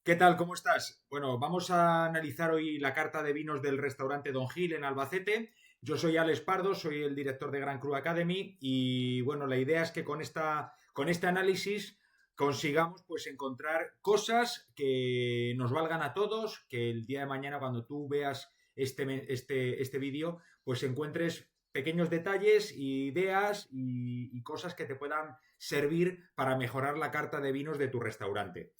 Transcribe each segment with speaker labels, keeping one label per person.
Speaker 1: ¿Qué tal? ¿Cómo estás? Bueno, vamos a analizar hoy la carta de vinos del restaurante Don Gil en Albacete. Yo soy Alex Pardo, soy el director de Gran Cru Academy y bueno, la idea es que con este análisis consigamos pues encontrar cosas que nos valgan a todos, que el día de mañana cuando tú veas este vídeo, pues encuentres pequeños detalles, ideas y cosas que te puedan servir para mejorar la carta de vinos de tu restaurante.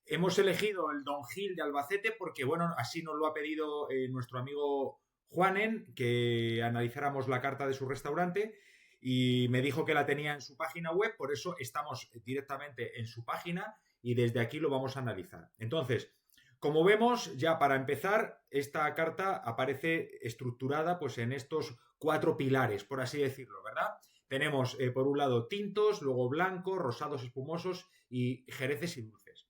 Speaker 1: Hemos elegido el Don Gil de Albacete porque, bueno, así nos lo ha pedido nuestro amigo Juanen, que analizáramos la carta de su restaurante y me dijo que la tenía en su página web, por eso estamos directamente en su página y desde aquí lo vamos a analizar. Entonces, como vemos, ya para empezar, esta carta aparece estructurada pues en estos cuatro pilares, por así decirlo, ¿verdad? Tenemos por un lado tintos, luego blancos, rosados espumosos y jereces y dulces.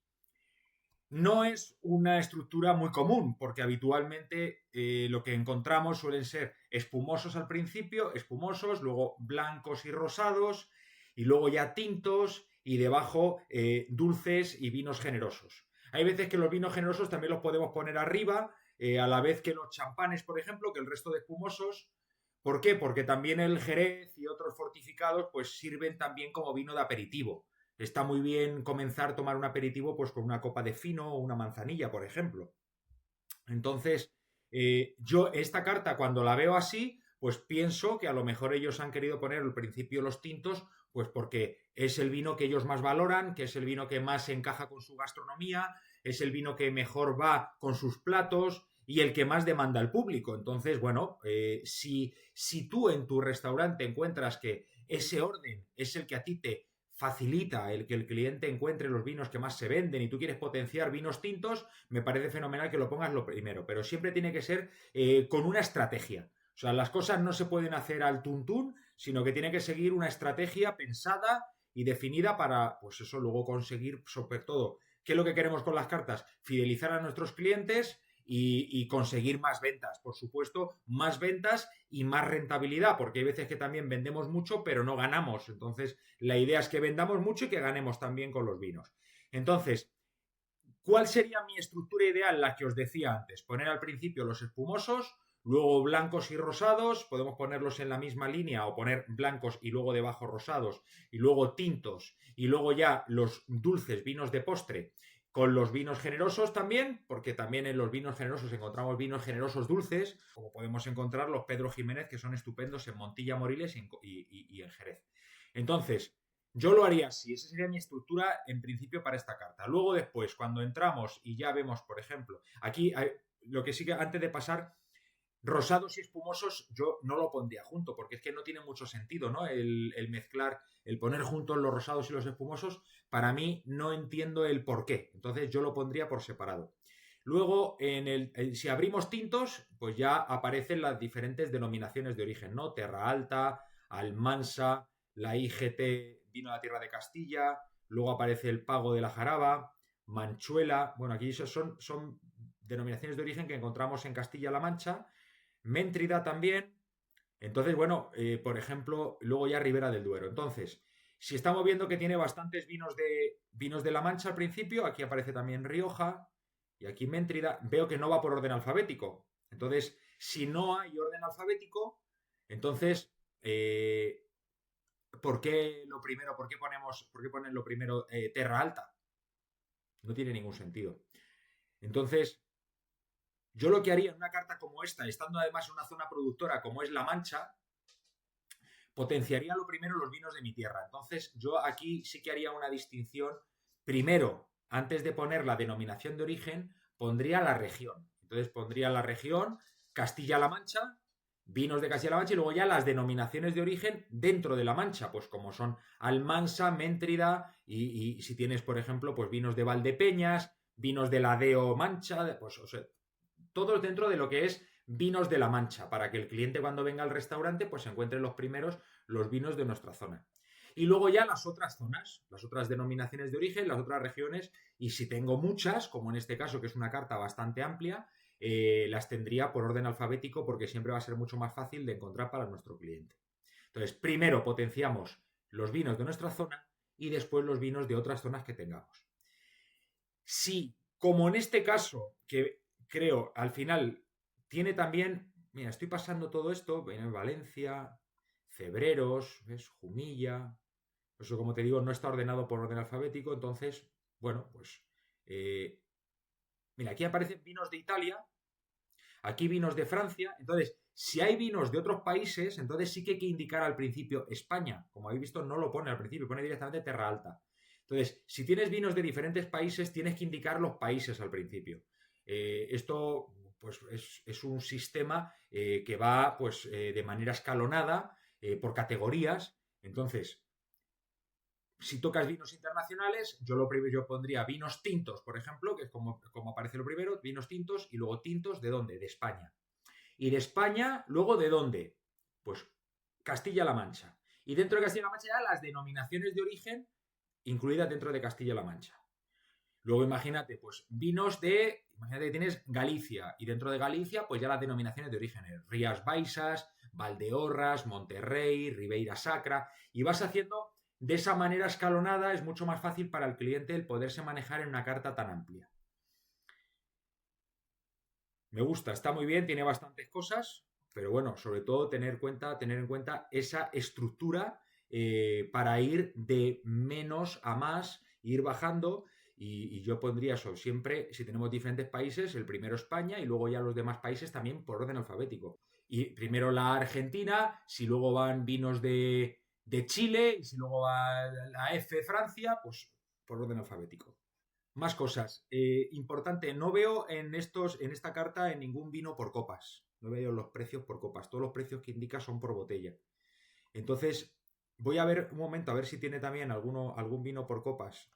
Speaker 1: No es una estructura muy común, porque habitualmente lo que encontramos suelen ser espumosos al principio, espumosos, luego blancos y rosados, y luego ya tintos, y debajo dulces y vinos generosos. Hay veces que los vinos generosos también los podemos poner arriba, a la vez que los champanes, por ejemplo, que el resto de espumosos. ¿Por qué? Porque también el jerez y otros fortificados pues sirven también como vino de aperitivo. Está muy bien comenzar a tomar un aperitivo pues con una copa de fino o una manzanilla, por ejemplo. Entonces, yo esta carta cuando la veo así, pues pienso que a lo mejor ellos han querido poner al principio los tintos, pues porque es el vino que ellos más valoran, que es el vino que más encaja con su gastronomía, es el vino que mejor va con sus platos y el que más demanda el público. Entonces, bueno, si tú en tu restaurante encuentras que ese orden es el que a ti te facilita el que el cliente encuentre los vinos que más se venden y tú quieres potenciar vinos tintos, me parece fenomenal que lo pongas lo primero, pero siempre tiene que ser con una estrategia. O sea, las cosas no se pueden hacer al tuntún, sino que tiene que seguir una estrategia pensada y definida para, pues eso, luego conseguir, sobre todo, ¿qué es lo que queremos con las cartas? Fidelizar a nuestros clientes y conseguir más ventas, por supuesto, más ventas y más rentabilidad, porque hay veces que también vendemos mucho, pero no ganamos. Entonces, la idea es que vendamos mucho y que ganemos también con los vinos. Entonces, ¿cuál sería mi estructura ideal? La que os decía antes. Poner al principio los espumosos, luego blancos y rosados, podemos ponerlos en la misma línea o poner blancos y luego debajo rosados, y luego tintos, y luego ya los dulces vinos de postre con los vinos generosos también, porque también en los vinos generosos encontramos vinos generosos dulces, como podemos encontrar los Pedro Jiménez, que son estupendos en Montilla Moriles y en Jerez. Entonces, yo lo haría así, esa sería mi estructura en principio para esta carta. Luego después, cuando entramos y ya vemos, por ejemplo, aquí lo que sí que antes de pasar, rosados y espumosos yo no lo pondría junto, porque es que no tiene mucho sentido, ¿no? El mezclar, el poner juntos los rosados y los espumosos, para mí no entiendo el por qué. Entonces yo lo pondría por separado. Luego, si abrimos tintos, pues ya aparecen las diferentes denominaciones de origen, ¿no? Terra Alta, Almansa, la IGT vino a la tierra de Castilla, luego aparece el Pago de la Jaraba, Manchuela, bueno, aquí son denominaciones de origen que encontramos en Castilla-La Mancha, Méntrida también, entonces, bueno, por ejemplo, luego ya Ribera del Duero. Entonces, si estamos viendo que tiene bastantes vinos de La Mancha al principio, aquí aparece también Rioja y aquí Méntrida, veo que no va por orden alfabético. Entonces, si no hay orden alfabético, entonces ¿por qué lo primero, por qué ponen lo primero Terra Alta? No tiene ningún sentido. Entonces, yo lo que haría en una carta como esta, estando además en una zona productora como es La Mancha, potenciaría lo primero los vinos de mi tierra. Entonces, yo aquí sí que haría una distinción. Primero, antes de poner la denominación de origen, pondría la región. Entonces, pondría la región Castilla-La Mancha, vinos de Castilla-La Mancha y luego ya las denominaciones de origen dentro de La Mancha, pues como son Almansa, Méntrida y si tienes, por ejemplo, pues vinos de Valdepeñas, vinos de Ladeo Mancha, pues o sea, todos dentro de lo que es vinos de La Mancha, para que el cliente cuando venga al restaurante pues encuentre los primeros los vinos de nuestra zona. Y luego ya las otras zonas, las otras denominaciones de origen, las otras regiones, y si tengo muchas, como en este caso que es una carta bastante amplia, las tendría por orden alfabético porque siempre va a ser mucho más fácil de encontrar para nuestro cliente. Entonces, primero potenciamos los vinos de nuestra zona y después los vinos de otras zonas que tengamos. Si Como en este caso, que creo al final tiene también, mira, estoy pasando todo esto, en Valencia, Cebreros, ¿ves? Jumilla, eso como te digo, no está ordenado por orden alfabético, entonces, bueno, pues, eh, mira, aquí aparecen vinos de Italia, aquí vinos de Francia, entonces, si hay vinos de otros países, entonces sí que hay que indicar al principio España, como habéis visto, no lo pone al principio, pone directamente Terra Alta. Entonces, si tienes vinos de diferentes países, tienes que indicar los países al principio. Esto pues es un sistema que va pues de manera escalonada por categorías. Entonces, si tocas vinos internacionales, yo pondría vinos tintos, por ejemplo, que es como aparece lo primero, vinos tintos, y luego tintos, ¿de dónde? De España. Y de España, luego, ¿de dónde? Pues Castilla-La Mancha. Y dentro de Castilla-La Mancha ya las denominaciones de origen incluidas dentro de Castilla-La Mancha. Luego imagínate, pues imagínate que tienes Galicia y dentro de Galicia pues ya las denominaciones de origen, Rías Baixas, Valdeorras, Monterrey, Ribeira Sacra, y vas haciendo de esa manera escalonada, es mucho más fácil para el cliente el poderse manejar en una carta tan amplia. Me gusta, está muy bien, tiene bastantes cosas, pero bueno, sobre todo tener en cuenta esa estructura para ir de menos a más, ir bajando. Y yo pondría eso, siempre, si tenemos diferentes países, el primero España y luego ya los demás países también por orden alfabético. Y primero la Argentina, si luego van vinos de Chile, y si luego va la F Francia, pues por orden alfabético. Más cosas. Importante, no veo en esta carta en ningún vino por copas. No veo los precios por copas. Todos los precios que indica son por botella. Entonces, voy a ver un momento, a ver si tiene también algún vino por copas.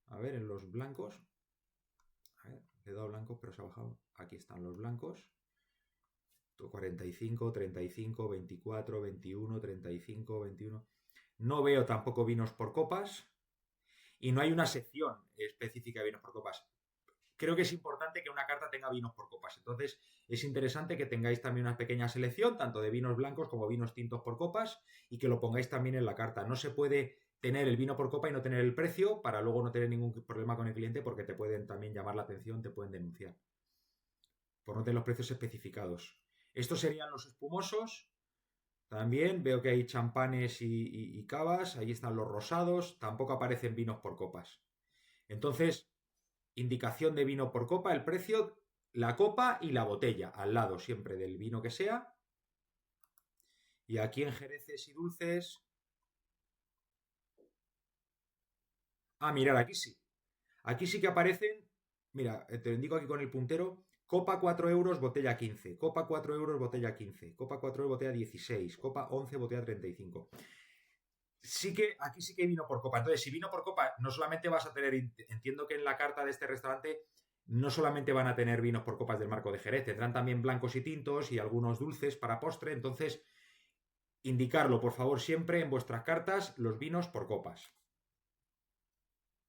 Speaker 1: A ver, en los blancos. A ver, le he dado blancos, pero se ha bajado. Aquí están los blancos. 45, 35, 24, 21, 35, 21. No veo tampoco vinos por copas. Y no hay una sección específica de vinos por copas. Creo que es importante que una carta tenga vinos por copas. Entonces, es interesante que tengáis también una pequeña selección, tanto de vinos blancos como vinos tintos por copas, y que lo pongáis también en la carta. No se puede tener el vino por copa y no tener el precio para luego no tener ningún problema con el cliente porque te pueden también llamar la atención, te pueden denunciar por no tener los precios especificados. Estos serían los espumosos. También veo que hay champanes y cavas. Ahí están los rosados. Tampoco aparecen vinos por copas. Entonces, indicación de vino por copa, el precio, la copa y la botella, al lado siempre del vino que sea. Y aquí en Jereces y Dulces. Ah, mirad, aquí sí. Aquí sí que aparecen. Mira, te lo indico aquí con el puntero. Copa 4 euros, botella 15. Copa 4 euros, botella 15. Copa 4 euros, botella 16. Copa 11, botella 35. Sí que aquí sí que hay vino por copa. Entonces, si vino por copa, no solamente vas a tener, entiendo que en la carta de este restaurante no solamente van a tener vinos por copas del Marco de Jerez, tendrán también blancos y tintos y algunos dulces para postre. Entonces, indicarlo, por favor, siempre en vuestras cartas los vinos por copas.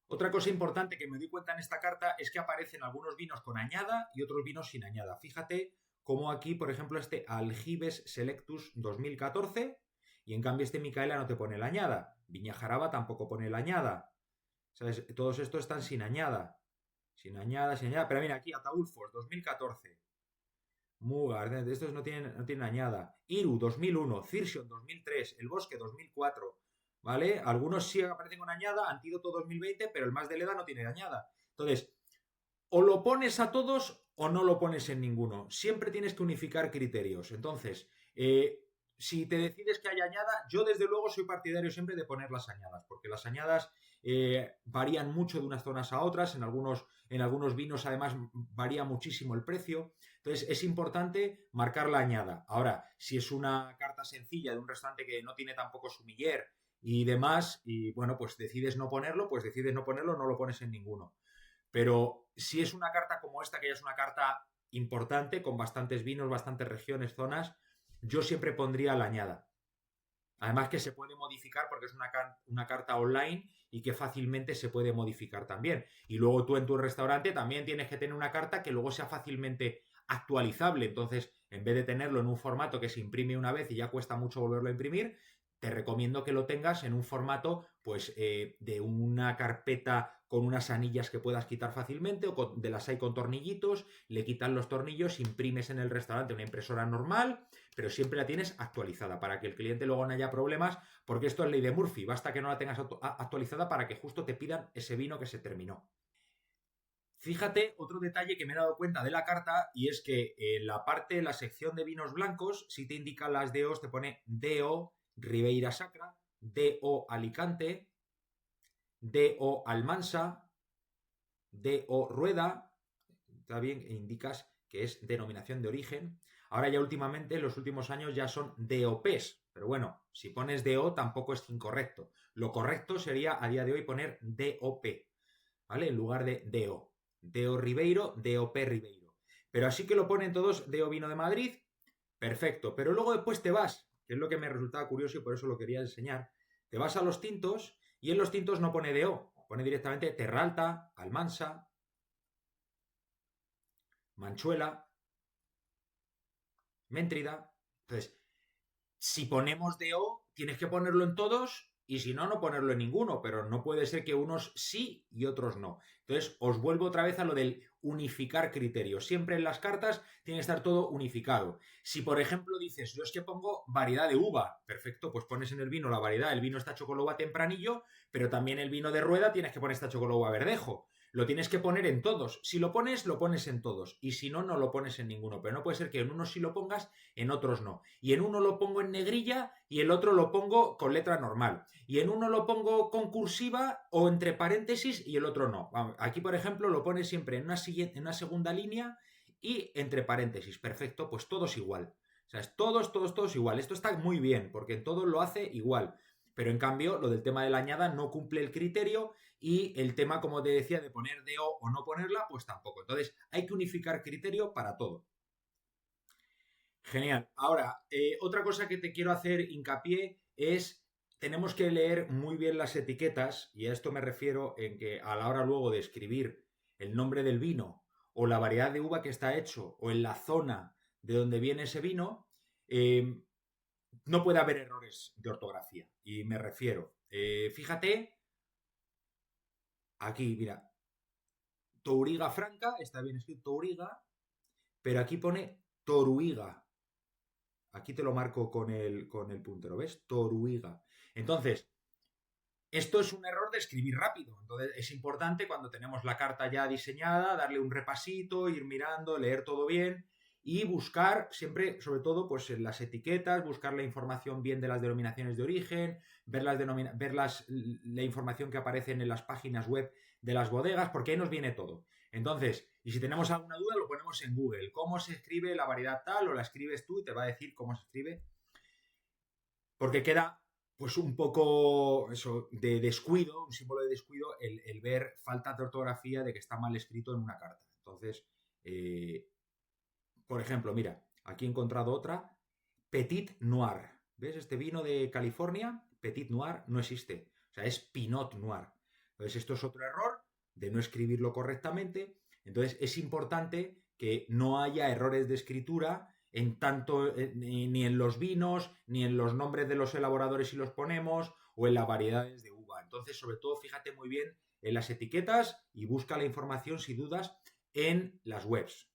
Speaker 1: Otra cosa importante que me di cuenta en esta carta es que aparecen algunos vinos con añada y otros vinos sin añada. Fíjate cómo aquí, por ejemplo, este Aljibes Selectus 2014 y en cambio este Micaela no te pone la añada. Viña Jaraba tampoco pone la añada. ¿Sabes? Todos estos están sin añada. Sin añada, sin añada. Pero mira aquí, Ataulfos 2014. Mugar, estos no tienen añada. Iru 2001, Cirsion 2003, El Bosque 2004. ¿Vale? Algunos sí aparecen con añada, Antídoto 2020, pero el más de Leda no tiene añada. Entonces, o lo pones a todos o no lo pones en ninguno. Siempre tienes que unificar criterios. Entonces, si te decides que hay añada, yo desde luego soy partidario siempre de poner las añadas, porque las añadas varían mucho de unas zonas a otras, en algunos vinos además varía muchísimo el precio. Entonces es importante marcar la añada. Ahora, si es una carta sencilla de un restaurante que no tiene tampoco sumiller y demás, y bueno, pues decides no ponerlo, no lo pones en ninguno. Pero si es una carta como esta, que ya es una carta importante, con bastantes vinos, bastantes regiones, zonas, yo siempre pondría la añada. Además que se puede modificar porque es una carta online y que fácilmente se puede modificar también. Y luego tú en tu restaurante también tienes que tener una carta que luego sea fácilmente actualizable. Entonces, en vez de tenerlo en un formato que se imprime una vez y ya cuesta mucho volverlo a imprimir, te recomiendo que lo tengas en un formato pues de una carpeta con unas anillas que puedas quitar fácilmente, o de las hay con tornillitos, le quitan los tornillos, imprimes en el restaurante una impresora normal, pero siempre la tienes actualizada para que el cliente luego no haya problemas, porque esto es ley de Murphy, basta que no la tengas actualizada para que justo te pidan ese vino que se terminó. Fíjate, otro detalle que me he dado cuenta de la carta, y es que en la parte, la sección de vinos blancos, si te indican las DOs, te pone DO Ribeira Sacra, DO Alicante, DO Almansa, DO Rueda, está bien, e indicas que es denominación de origen. Ahora ya últimamente, en los últimos años, ya son DOPs, pero bueno, si pones DO tampoco es incorrecto. Lo correcto sería a día de hoy poner DOP, ¿vale? En lugar de DO. DO Ribeiro, DOP Ribeiro. Pero así que lo ponen todos DO Vino de Madrid, perfecto. Pero luego después te vas, que es lo que me resultaba curioso y por eso lo quería enseñar, te vas a los tintos y en los tintos no pone DO, pone directamente Terra Alta, Almansa, Manchuela, Méntrida. Entonces, si ponemos DO, tienes que ponerlo en todos y si no, no ponerlo en ninguno, pero no puede ser que unos sí y otros no. Entonces, os vuelvo otra vez a lo del unificar criterios. Siempre en las cartas tiene que estar todo unificado. Si, por ejemplo, dices, yo es que pongo variedad de uva, perfecto, pues pones en el vino la variedad, el vino está chocoloba tempranillo, pero también el vino de rueda tienes que poner esta chocoloba verdejo. Lo tienes que poner en todos. Si lo pones en todos. Y si no, no lo pones en ninguno. Pero no puede ser que en unos sí lo pongas, en otros no. Y en uno lo pongo en negrilla y el otro lo pongo con letra normal. Y en uno lo pongo con cursiva o entre paréntesis y el otro no. Aquí, por ejemplo, lo pones siempre en una segunda línea y entre paréntesis. Perfecto, pues todos igual. O sea, es todos igual. Esto está muy bien porque en todo lo hace igual. Pero en cambio, lo del tema de la añada no cumple el criterio y el tema, como te decía, de poner DO o no ponerla, pues tampoco. Entonces, hay que unificar criterio para todo. Genial. Ahora, otra cosa que te quiero hacer hincapié es, tenemos que leer muy bien las etiquetas, y a esto me refiero en que a la hora luego de escribir el nombre del vino o la variedad de uva que está hecho o en la zona de donde viene ese vino, no puede haber errores de ortografía. Y me refiero, fíjate, aquí, mira, Touriga Franca, está bien escrito Touriga, pero aquí pone Toruiga. Aquí te lo marco con el puntero, ¿ves? Toruiga. Entonces, esto es un error de escribir rápido. Entonces, es importante cuando tenemos la carta ya diseñada, darle un repasito, ir mirando, leer todo bien y buscar siempre, sobre todo, pues en las etiquetas, buscar la información bien de las denominaciones de origen, la información que aparece en las páginas web de las bodegas, porque ahí nos viene todo. Entonces, y si tenemos alguna duda, lo ponemos en Google. ¿Cómo se escribe la variedad tal? O la escribes tú y te va a decir cómo se escribe. Porque queda pues un poco eso de descuido, un símbolo de descuido, el ver falta de ortografía de que está mal escrito en una carta. Entonces, eh, por ejemplo, mira, aquí he encontrado otra, Petit Noir. ¿Ves? Este vino de California, Petit Noir, no existe. O sea, es Pinot Noir. Entonces, esto es otro error de no escribirlo correctamente. Entonces, es importante que no haya errores de escritura en tanto ni en los vinos, ni en los nombres de los elaboradores si los ponemos, o en las variedades de uva. Entonces, sobre todo, fíjate muy bien en las etiquetas y busca la información, si dudas, en las webs.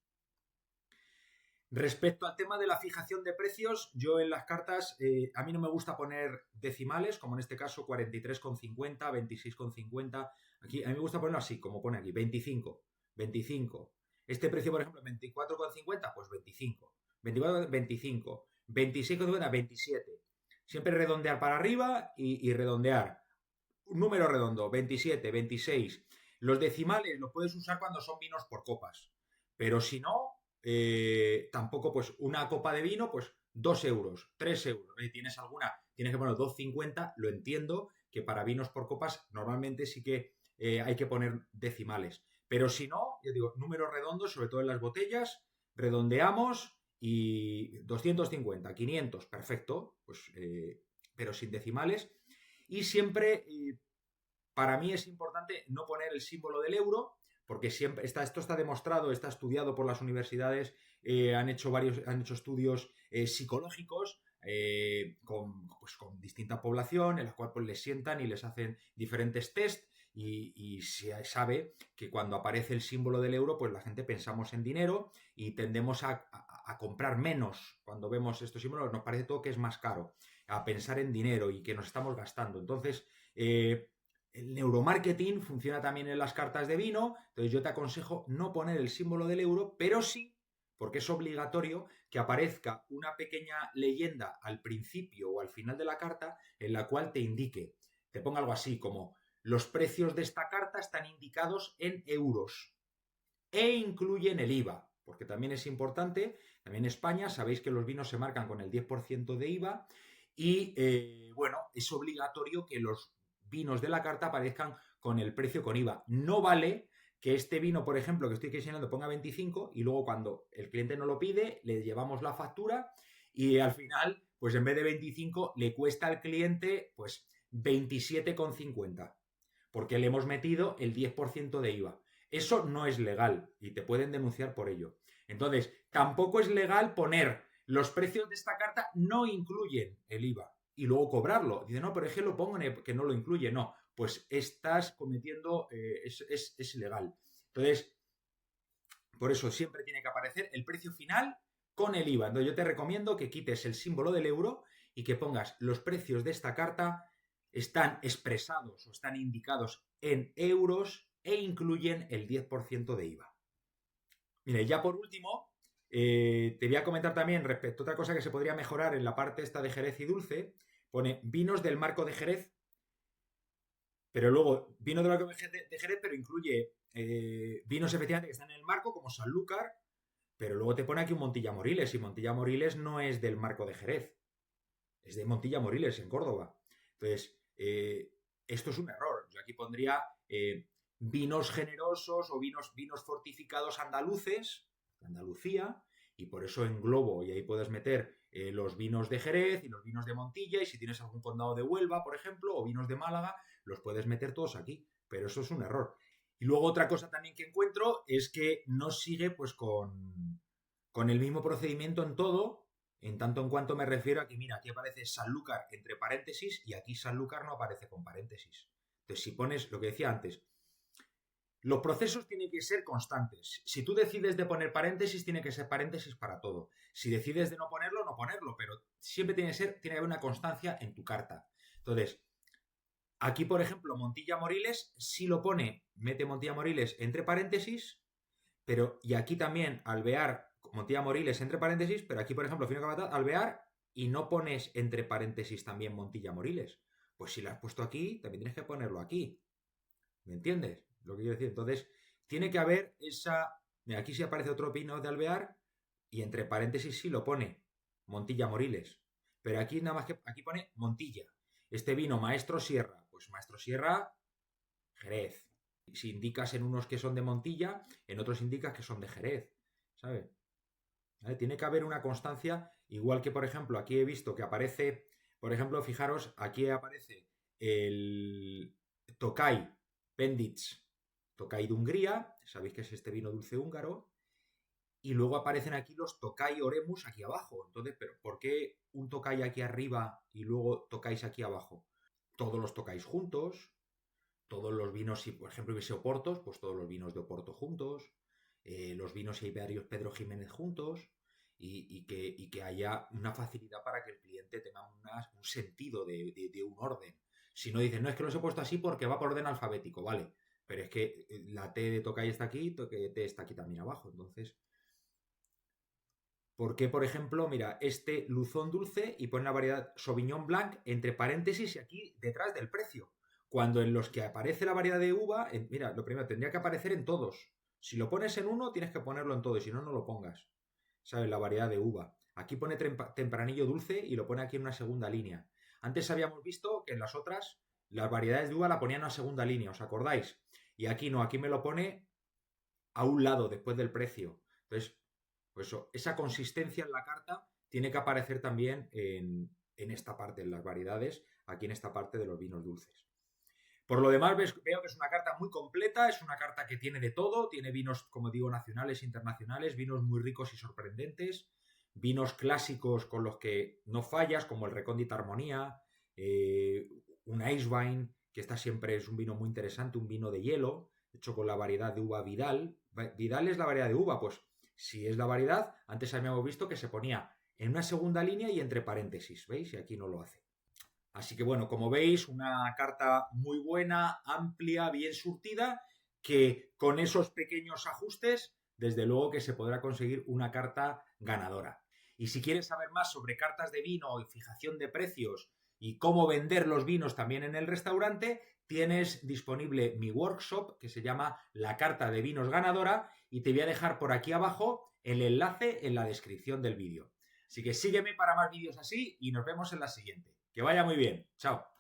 Speaker 1: Respecto al tema de la fijación de precios, yo en las cartas, a mí no me gusta poner decimales, como en este caso 43,50, 26,50. Aquí, a mí me gusta ponerlo así, como pone aquí, 25, 25. Este precio, por ejemplo, 24,50, pues 25. 24, 25. 26,50, 27. Siempre redondear para arriba y redondear. Un número redondo, 27, 26. Los decimales los puedes usar cuando son vinos por copas. Pero si no, tampoco, pues una copa de vino, pues 2 euros, 3 euros. ¿Tienes alguna? Tienes que poner 2,50, lo entiendo, que para vinos por copas normalmente sí que hay que poner decimales. Pero si no, yo digo, números redondos, sobre todo en las botellas, redondeamos y 250, 500, perfecto, pues, pero sin decimales. Y siempre, para mí es importante no poner el símbolo del euro, porque siempre esto está demostrado, está estudiado por las universidades, han hecho estudios psicológicos con distinta población, en la cual pues, les sientan y les hacen diferentes test y se sabe que cuando aparece el símbolo del euro, pues la gente pensamos en dinero y tendemos a comprar menos cuando vemos estos símbolos, nos parece todo que es más caro, a pensar en dinero y que nos estamos gastando. Entonces, el neuromarketing funciona también en las cartas de vino, entonces yo te aconsejo no poner el símbolo del euro, pero sí, porque es obligatorio que aparezca una pequeña leyenda al principio o al final de la carta en la cual te indique, te ponga algo así como los precios de esta carta están indicados en euros e incluyen el IVA, porque también es importante, también en España sabéis que los vinos se marcan con el 10% de IVA y bueno, es obligatorio que los vinos de la carta aparezcan con el precio con IVA. No vale que este vino, por ejemplo, que estoy enseñando ponga 25 y luego cuando el cliente no lo pide, le llevamos la factura y al final, pues en vez de 25, le cuesta al cliente pues 27,50 porque le hemos metido el 10% de IVA. Eso no es legal y te pueden denunciar por ello. Entonces, tampoco es legal poner los precios de esta carta no incluyen el IVA y luego cobrarlo. Dice, no, pero es que lo pongo que no lo incluye. No, pues estás cometiendo, es ilegal. Entonces, por eso siempre tiene que aparecer el precio final con el IVA. Entonces, yo te recomiendo que quites el símbolo del euro y que pongas los precios de esta carta están expresados o están indicados en euros e incluyen el 10% de IVA. Mira, y ya por último, te voy a comentar también respecto a otra cosa que se podría mejorar en la parte esta de Jerez y Dulce. Pone vinos del marco de Jerez, pero luego vino del marco de Jerez, pero incluye vinos efectivamente que están en el marco, como Sanlúcar, pero luego te pone aquí un Montilla Moriles, y Montilla Moriles no es del marco de Jerez, es de Montilla Moriles, en Córdoba. Entonces, esto es un error. Yo aquí pondría vinos generosos o vinos fortificados andaluces, de Andalucía, y por eso englobo, y ahí puedes meter los vinos de Jerez y los vinos de Montilla, y si tienes algún condado de Huelva, por ejemplo, o vinos de Málaga, los puedes meter todos aquí, pero eso es un error. Y luego otra cosa también que encuentro es que no sigue pues con el mismo procedimiento en todo, en tanto en cuanto me refiero a que, mira, aquí aparece Sanlúcar entre paréntesis y aquí Sanlúcar no aparece con paréntesis. Entonces, si pones lo que decía antes, los procesos tienen que ser constantes. Si tú decides de poner paréntesis, tiene que ser paréntesis para todo. Si decides de no ponerlo, no ponerlo, pero siempre tiene que haber una constancia en tu carta. Entonces, aquí, por ejemplo, Montilla Moriles sí lo pone, mete Montilla Moriles entre paréntesis, pero y aquí también Alvear Montilla Moriles entre paréntesis, pero aquí, por ejemplo, Fino Cabataz, Alvear, y no pones entre paréntesis también Montilla Moriles. Pues si lo has puesto aquí, también tienes que ponerlo aquí. ¿Me entiendes? Lo que quiero decir. Entonces, tiene que haber esa. Mira, aquí sí aparece otro pino de Alvear, y entre paréntesis sí lo pone Montilla Moriles. Pero aquí nada más que. Aquí pone Montilla. Este vino Maestro Sierra. Pues Maestro Sierra, Jerez. Si indicas en unos que son de Montilla, en otros indicas que son de Jerez. ¿Sabes? ¿Vale? Tiene que haber una constancia, igual que por ejemplo aquí he visto que aparece, por ejemplo, fijaros, aquí aparece el Tokay Pendits, Tokay de Hungría, sabéis que es este vino dulce húngaro, y luego aparecen aquí los Tokay Oremus aquí abajo. Entonces, ¿pero por qué un Tokay aquí arriba y luego tocáis aquí abajo? Todos los tocáis juntos, todos los vinos, si por ejemplo hubiese Oportos, pues todos los vinos de Oporto juntos, los vinos iberios Pedro Jiménez juntos, y que haya una facilidad para que el cliente tenga un sentido de un orden. Si no dicen, no, es que los he puesto así porque va por orden alfabético, vale, pero es que la T de Tokay está aquí, T está aquí también abajo, entonces... ¿Por qué, por ejemplo, mira, este Luzón dulce y pone la variedad Sauvignon Blanc entre paréntesis y aquí detrás del precio? Cuando en los que aparece la variedad de uva, mira, lo primero, tendría que aparecer en todos. Si lo pones en uno, tienes que ponerlo en todo, y si no, no lo pongas. ¿Sabes? La variedad de uva. Aquí pone tempranillo dulce y lo pone aquí en una segunda línea. Antes habíamos visto que en las otras, las variedades de uva la ponían en una segunda línea, ¿os acordáis? Y aquí no, aquí me lo pone a un lado, después del precio. Entonces, pues eso, esa consistencia en la carta tiene que aparecer también en esta parte, en las variedades, aquí en esta parte de los vinos dulces. Por lo demás, veo que es una carta muy completa, es una carta que tiene de todo, tiene vinos, como digo, nacionales e internacionales, vinos muy ricos y sorprendentes, vinos clásicos con los que no fallas, como el Recóndita Armonía, un Ice Wine, que esta siempre es un vino muy interesante, un vino de hielo, hecho con la variedad de uva Vidal. Vidal es la variedad de uva, pues si es la variedad, antes habíamos visto que se ponía en una segunda línea y entre paréntesis, ¿veis? Y aquí no lo hace. Así que bueno, como veis, una carta muy buena, amplia, bien surtida, que con esos pequeños ajustes, desde luego que se podrá conseguir una carta ganadora. Y si quieres saber más sobre cartas de vino y fijación de precios y cómo vender los vinos también en el restaurante, tienes disponible mi workshop que se llama La Carta de Vinos Ganadora y te voy a dejar por aquí abajo el enlace en la descripción del vídeo. Así que sígueme para más vídeos así y nos vemos en la siguiente. Que vaya muy bien. Chao.